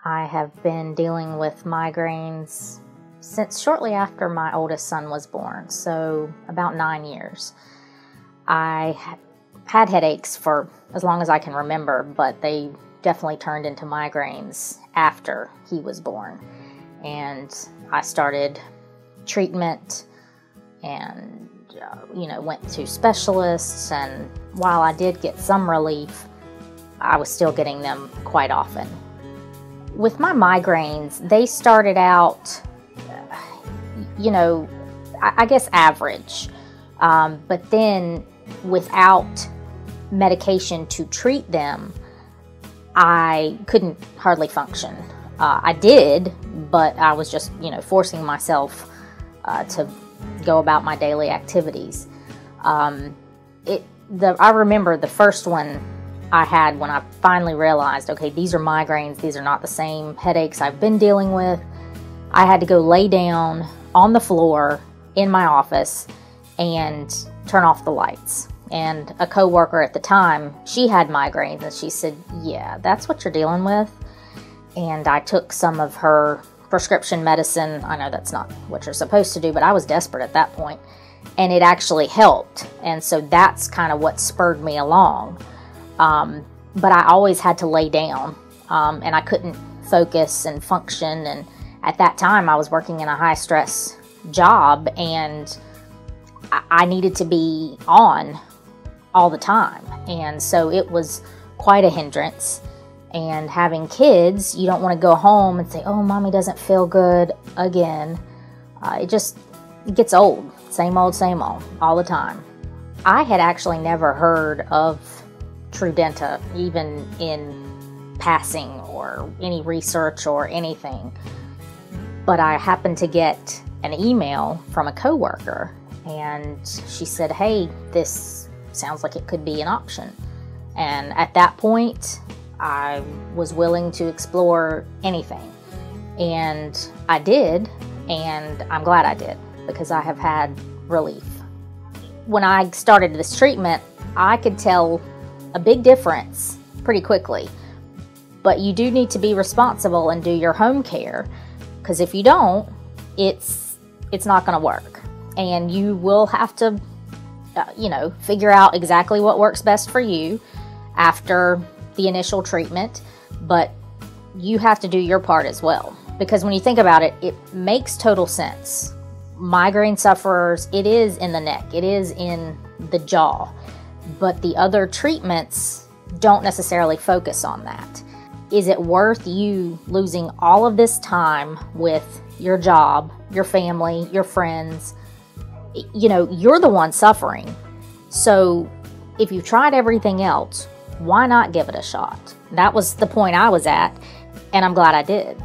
I have been dealing with migraines since shortly after my oldest son was born, so about 9 years. I had headaches for as long as I can remember, but they definitely turned into migraines after he was born. And I started treatment and, went to specialists. And while I did get some relief, I was still getting them quite often. With my migraines, they started out, I guess average. But then without medication to treat them, I couldn't hardly function. I did, but I was just, forcing myself to go about my daily activities. I remember the first one I had when I finally realized, okay, these are migraines. These are not the same headaches I've been dealing with. I had to go lay down on the floor in my office and turn off the lights. And a coworker at the time, she had migraines, and she said, yeah, that's what you're dealing with. And I took some of her prescription medicine. I know that's not what you're supposed to do, but I was desperate at that point, and it actually helped. And so that's kind of what spurred me along. But I always had to lay down, and I couldn't focus and function. And at that time, I was working in a high-stress job, and I needed to be on all the time. And so it was quite a hindrance. And having kids, you don't want to go home and say, oh, mommy doesn't feel good again. It gets old. Same old, all the time. I had actually never heard of Trudenta, even in passing or any research or anything. But I happened to get an email from a coworker, and she said, hey, this sounds like it could be an option. And at that point, I was willing to explore anything. And I did, and I'm glad I did, because I have had relief. When I started this treatment, I could tell a big difference pretty quickly. But you do need to be responsible and do your home care, because if you don't, it's not going to work. And you will have to, figure out exactly what works best for you after the initial treatment, but you have to do your part as well. Because when you think about it, it makes total sense. Migraine sufferers, it is in the neck, it is in the jaw, but the other treatments don't necessarily focus on that. Is it worth you losing all of this time with your job, your family, your friends? You're the one suffering. So if you've tried everything else, why not give it a shot? That was the point I was at, and I'm glad I did.